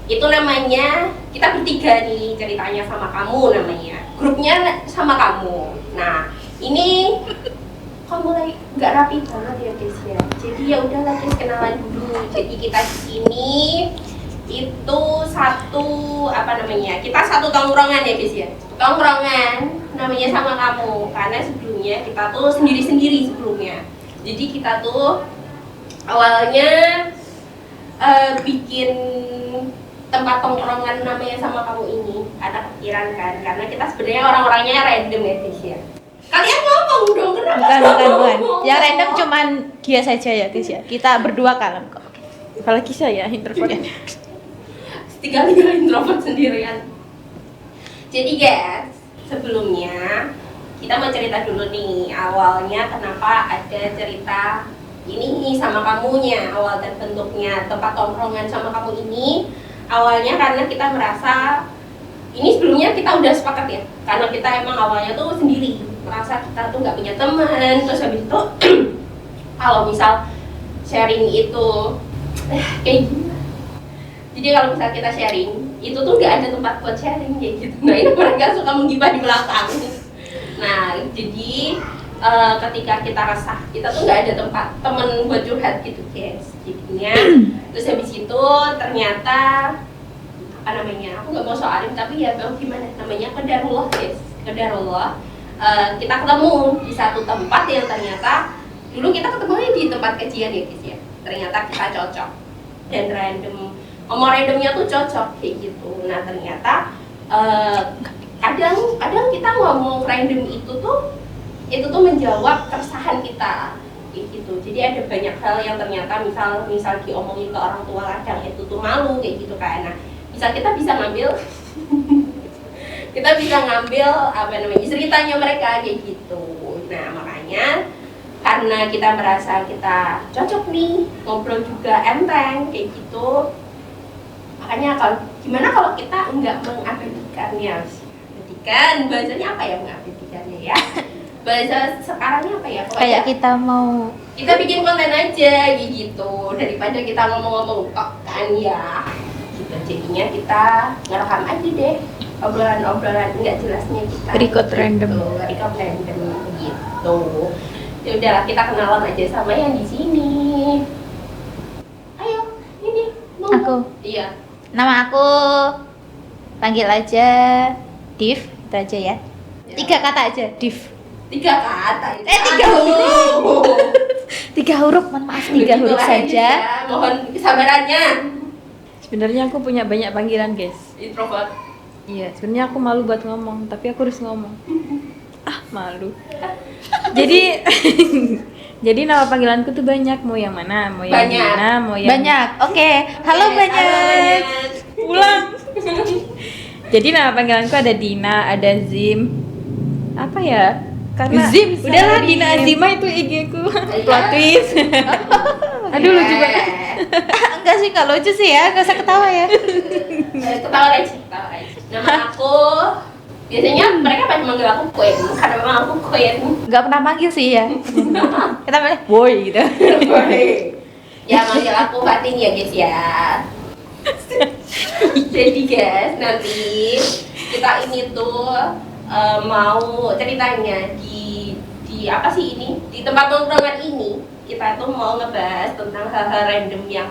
Itu namanya kita bertiga nih, ceritanya sama kamu namanya, grupnya sama kamu. Nah ini kok mulai nggak rapi banget ya guys ya, jadi ya udahlah guys, kenalan dulu. Jadi kita di sini itu kita satu tongkrongan ya guys ya, tongkrongan namanya sama kamu, karena sebelumnya kita tuh sendiri-sendiri sebelumnya. Jadi kita tuh awalnya bikin tempat tongkrongan namanya sama kamu ini karena kepikiran kan, karena kita sebenarnya orang-orangnya random ya guys ya. Kalian ngomong dong, kenapa? Bukan. Yang random cuman dia saja ya guys ya. Kita berdua kalem kok. Apalagi saya introvert. Tiga introvert sendirian. Jadi guys, sebelumnya kita mau cerita dulu nih awalnya kenapa ada cerita ini sama kamunya, awal dan bentuknya tempat tongkrongan sama kamu ini. Awalnya karena kita merasa, ini sebelumnya kita udah sepakat ya, karena kita emang awalnya tuh sendiri, merasa kita tuh nggak punya teman. Terus habis itu kalau misal sharing itu kayak gimana, jadi kalau misal kita sharing itu tuh nggak ada tempat buat sharing kayak gitu. Nah ini mereka suka menggibah di belakang. Nah jadi ketika kita resah, kita tuh nggak ada tempat temen buat curhat gitu guys, jadinya. Terus habis itu ternyata apa namanya, aku nggak mau soalin tapi ya gimana namanya, qadarullah guys, qadarullah. Kita ketemu di satu tempat yang ternyata dulu kita ketemunya di tempat kajian ya guys ya, ternyata kita cocok dan omong randomnya tuh cocok kayak gitu. Nah ternyata kadang kita ngomong random itu tuh menjawab keresahan kita kayak gitu. Jadi ada banyak hal yang ternyata misal diomongin ke orang tua kadang itu tuh malu kayak gitu kan. Nah kita bisa ngambil apa namanya ceritanya mereka kayak gitu. Nah makanya karena kita merasa kita cocok nih, ngobrol juga enteng kayak gitu, makanya gimana kalau kita enggak mengabadikannya. Abadikan bahasanya apa ya, mengabadikannya ya? Bahasa sekarangnya apa ya? Kayak kita bikin konten aja gitu, daripada kita ngomong-ngomong kok kan ya gitu. Jadinya kita ngerekam aja deh obrolan nggak jelasnya kita record random gitu. Ya udahlah, kita kenalan aja sama yang di sini. Ayo ini aku. Iya, Nama aku panggil aja Div, itu aja ya. 3 kata aja, Div. 3 kata itu. 3 huruf. 3 huruf, mohon maaf, 3 huruf saja. Mohon kesabarannya. Sebenarnya aku punya banyak panggilan guys. Introvert. Iya, sebenarnya aku malu buat ngomong, tapi aku harus ngomong. Malu. Jadi nama panggilanku tuh banyak. Mau yang mana? Mau yang mana? Mau yang banyak. Oke. Halo banyak. Pulang. Jadi nama panggilanku ada Dina, ada Zim. Apa ya? Karena Zim, udahlah Dina Azima itu IG ku. Plot twist. Aduh lucu banget. Enggak sih, enggak lucu sih ya. Enggak usah ketawa ya. Ketawa aja. Nama aku biasanya mereka pada manggil aku Queen, karena memang aku Queen. Enggak pernah manggil sih ya. Kita manggil boy gitu. Ya manggil aku Fatin ya guys ya. Jadi guys, nanti kita ini tuh mau ceritanya di apa sih ini, di tempat nongkrongan ini kita tuh mau ngebahas tentang hal-hal random yang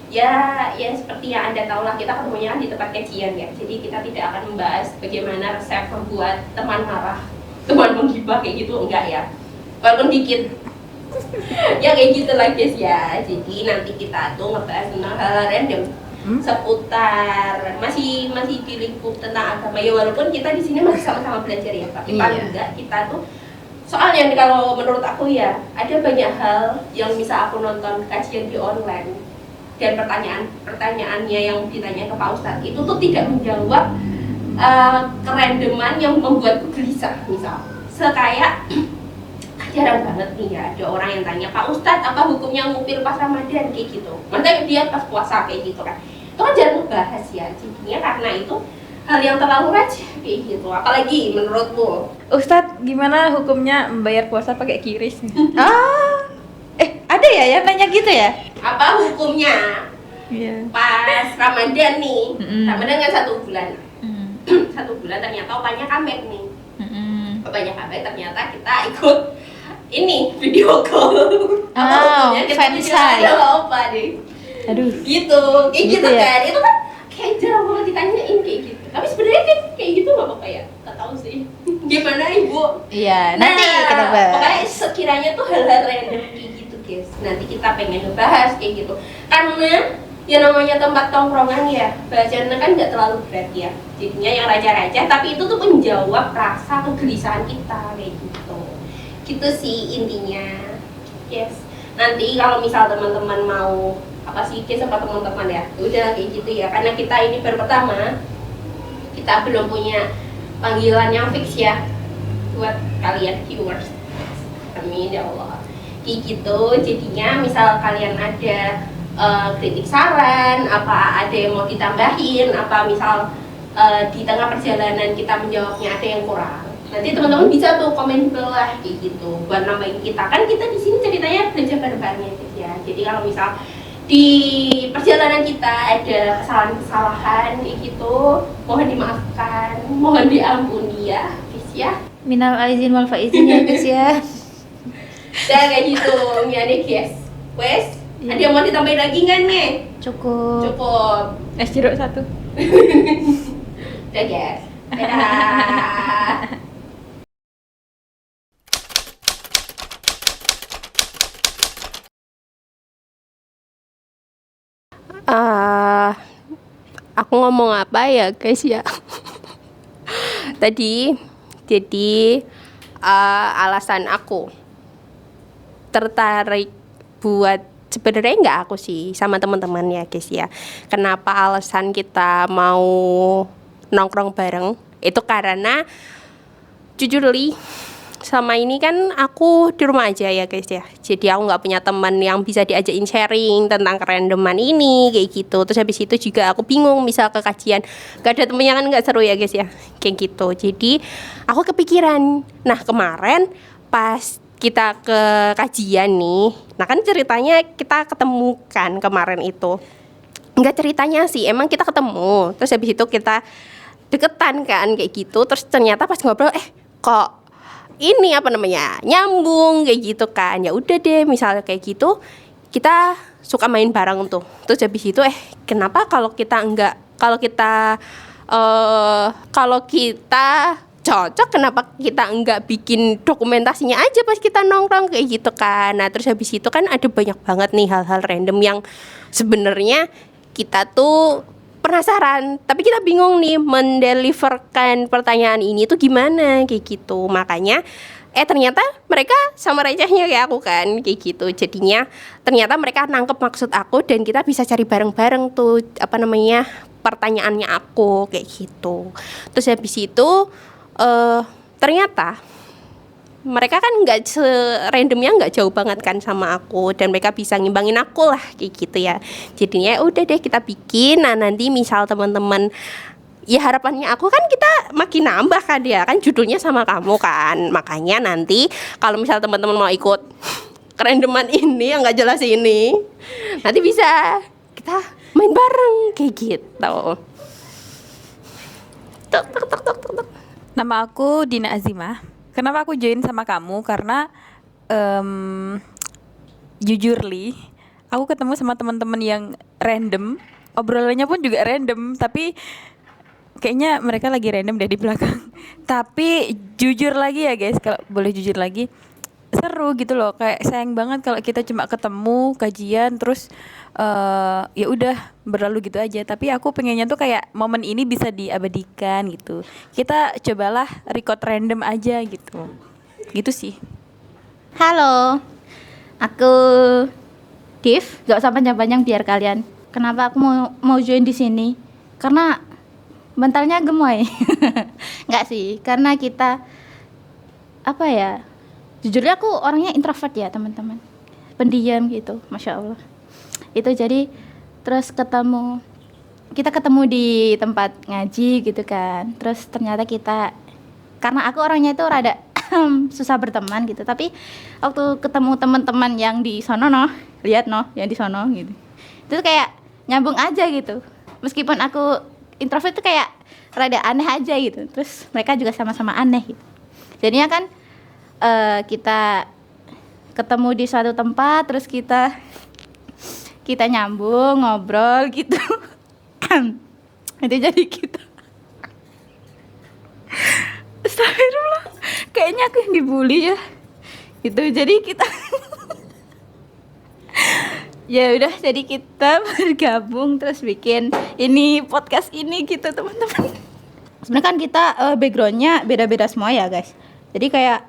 ya seperti yang Anda tahu lah, kita ketemunya di tempat kajian ya. Jadi kita tidak akan membahas bagaimana resep membuat teman marah, teman menggibah kayak gitu, enggak ya, walaupun dikit. Ya kayak gitu lah guys ya. Jadi nanti kita tuh ngebahas tentang hal-hal random seputar masih di lingkup tentang agama ya, walaupun kita di sini masih sama-sama belajar ya, tapi paling enggak kita tuh, soalnya kalau menurut aku ya ada banyak hal yang bisa aku nonton kajian di online dan pertanyaannya yang ditanya ke Pak Ustadz itu tuh tidak menjawab kerandoman yang membuatku gelisah. Misal kayak jarang banget nih ya ada orang yang tanya, Pak Ustadz apa hukumnya ngupil pas Ramadan kayak gitu. Maksudnya dia pas puasa kayak gitu kan. Itu kan jarang ngebahas ya. Jadinya karena itu hal yang terlalu receh kayak gitu. Apalagi menurutmu? Ustadz, gimana hukumnya membayar puasa pakai kiris? Ada ya yang nanya gitu ya? Apa hukumnya Iya. pas Ramadan nih? Mm-mm. Ramadan kan 1 bulan. 1 bulan ternyata opanya comeback nih. Opanya comeback ternyata kita ikut ini video call. Oh, Hukumnya kita fansite. ada opa nih. Aduh. Gitu, kayak Gitu gitu ya? kan. Itu kan kayak jarang banget ditanyain kayak gitu. Tapi sebenarnya kan kayak gitu nggak apa-apa ya? Nggak tahu sih. Gimana ibu? Iya, nanti kita bahas. Pokoknya sekiranya tuh hal-hal random kayak gitu guys. Nanti kita pengen ngebahas kayak gitu. Karena ya namanya tempat tongkrongan ya, bahasannya kan nggak terlalu berat ya. Jadinya yang raja-raja, tapi itu tuh menjawab rasa kegelisahan kita kayak gitu. Gitu sih intinya. Yes. Nanti kalau misal teman-teman mau apa sih guys sama teman-teman ya, udah kayak gitu ya. Karena kita ini baru pertama, kita belum punya panggilan yang fix ya buat kalian viewers. Amin ya Allah. Kayak gitu. Jadinya misal kalian ada kritik saran, apa ada yang mau ditambahin, apa misal di tengah perjalanan kita menjawabnya ada yang kurang, nanti teman-teman bisa tuh komen di bawah kayak gitu buat nambahin kita. Kan kita di sini ceritanya belajar bareng-bareng ya guys ya. Jadi kalau misal di perjalanan kita ada kesalahan-kesalahan kayak gitu, mohon dimaafkan, mohon diampuni ya guys ya. Minal aizin wal faizin ya guys ya. Udah kayak gitu ya nih guys. Wes, ada yang mau ditambahin lagi nggak nih? Cukup. Cukup. Es jeruk 1. Udah guys. Dadah. Aku ngomong apa ya guys ya? Tadi jadi alasan aku tertarik buat sebenarnya nggak aku sih sama teman-teman ya guys ya. Kenapa alasan kita mau nongkrong bareng itu karena jujur li selama ini kan aku di rumah aja ya guys ya. Jadi aku nggak punya teman yang bisa diajakin sharing tentang kerandoman ini kayak gitu. Terus habis itu juga aku bingung misal ke kajian gak ada temennya kan nggak seru ya guys ya kayak gitu. Jadi aku kepikiran. Nah kemarin pas kita ke kajian nih, nah kan ceritanya kita ketemu kan kemarin itu. Enggak ceritanya sih, emang kita ketemu. Terus habis itu kita deketan kan kayak gitu. Terus ternyata pas ngobrol kok ini apa namanya nyambung kayak gitu kan. Ya udah deh misalnya kayak gitu kita suka main bareng tuh. Terus habis itu kenapa kalau kita cocok kenapa kita enggak bikin dokumentasinya aja pas kita nongkrong kayak gitu kan. Nah terus habis itu kan ada banyak banget nih hal-hal random yang sebenarnya kita tuh penasaran, tapi kita bingung nih mendeliverkan pertanyaan ini tuh gimana kayak gitu. Makanya ternyata mereka sama recehnya kayak aku kan kayak gitu. Jadinya ternyata mereka nangkep maksud aku dan kita bisa cari bareng-bareng tuh apa namanya pertanyaannya aku kayak gitu. Terus habis itu ternyata mereka kan nggak randomnya nggak jauh banget kan sama aku dan mereka bisa ngimbangin aku lah kayak gitu ya. Jadinya udah deh kita bikin. Nah nanti misal teman-teman ya harapannya aku kan kita makin nambah kan ya kan judulnya sama kamu kan. Makanya nanti kalau misal teman-teman mau ikut kerandoman ini yang nggak jelas ini nanti bisa kita main bareng kayak gitu. Tuk, tuk, tuk, tuk, tuk, tuk. Nama aku Dina Azimah. Kenapa aku join sama kamu? Karena jujur li, aku ketemu sama teman-teman yang random, obrolannya pun juga random, tapi kayaknya mereka lagi random deh di belakang. Tapi jujur lagi ya guys, kalau boleh jujur lagi, seru gitu loh. Kayak sayang banget kalau kita cuma ketemu kajian terus ya udah berlalu gitu aja. Tapi aku pengennya tuh kayak momen ini bisa diabadikan gitu. Kita cobalah record random aja gitu. Gitu sih. Halo, aku Div. Gak usah panjang-panjang biar kalian. Kenapa aku mau join di sini? Karena mentalnya gemoy. Nggak sih, karena kita apa ya? jujurnya aku orangnya introvert ya teman-teman, pendiam gitu, masya Allah. Itu jadi terus kita ketemu di tempat ngaji gitu kan, terus ternyata karena aku orangnya itu rada susah berteman gitu, tapi waktu ketemu teman-teman yang di sono lihat yang di sono gitu, itu kayak nyambung aja gitu, meskipun aku introvert itu kayak rada aneh aja gitu, terus mereka juga sama-sama aneh gitu. Jadinya kan kita ketemu di suatu tempat, terus kita nyambung ngobrol gitu. Itu jadi kita astagfirullah, kayaknya aku yang dibully ya gitu. Jadi kita ya udah, jadi kita bergabung terus bikin ini podcast ini gitu teman-teman. Sebenarnya kan kita backgroundnya beda-beda semua ya guys, jadi kayak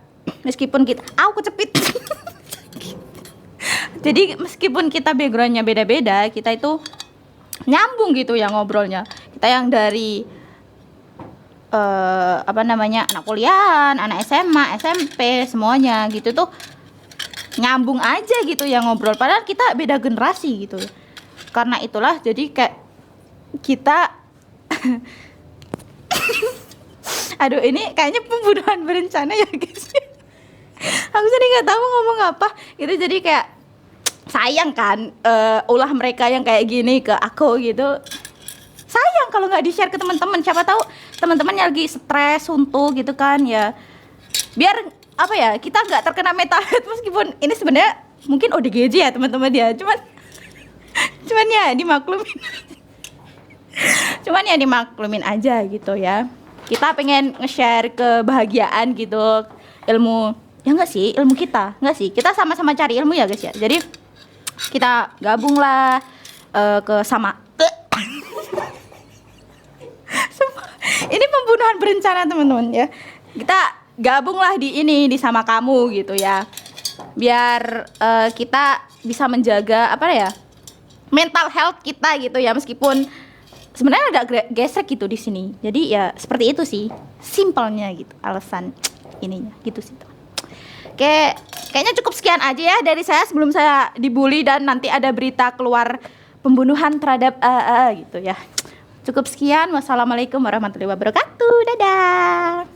meskipun kita kecepit jadi meskipun kita backgroundnya beda-beda, kita itu nyambung gitu ya ngobrolnya. Kita yang dari anak kuliahan, anak SMA, SMP, semuanya gitu tuh nyambung aja gitu ya ngobrol, padahal kita beda generasi gitu. Karena itulah jadi kayak kita aduh, ini kayaknya pembunuhan berencana ya guys. Aku jadi nggak tahu ngomong apa gitu, jadi kayak sayang kan ulah mereka yang kayak gini ke aku gitu. Sayang kalau nggak di-share ke teman-teman, siapa tahu teman-teman yang lagi stres, suntuk gitu kan ya. Biar apa ya, kita nggak terkena mental health, meskipun ini sebenarnya mungkin ODGJ ya teman-teman ya, cuman ya dimaklumin aja gitu ya. Kita pengen nge-share kebahagiaan gitu, ilmu ya nggak sih, ilmu kita nggak sih, kita sama-sama cari ilmu ya guys ya. Jadi kita gabung lah ini pembunuhan berencana teman-teman ya. Kita gabunglah di sama kamu gitu ya, biar kita bisa menjaga mental health kita gitu ya, meskipun sebenarnya ada gesek gitu di sini. Jadi ya seperti itu sih simpelnya gitu alasan ininya gitu sih. Oke, kayaknya cukup sekian aja ya dari saya sebelum saya dibully dan nanti ada berita keluar pembunuhan terhadap gitu ya. Cukup sekian. Wassalamualaikum warahmatullahi wabarakatuh. Dadah.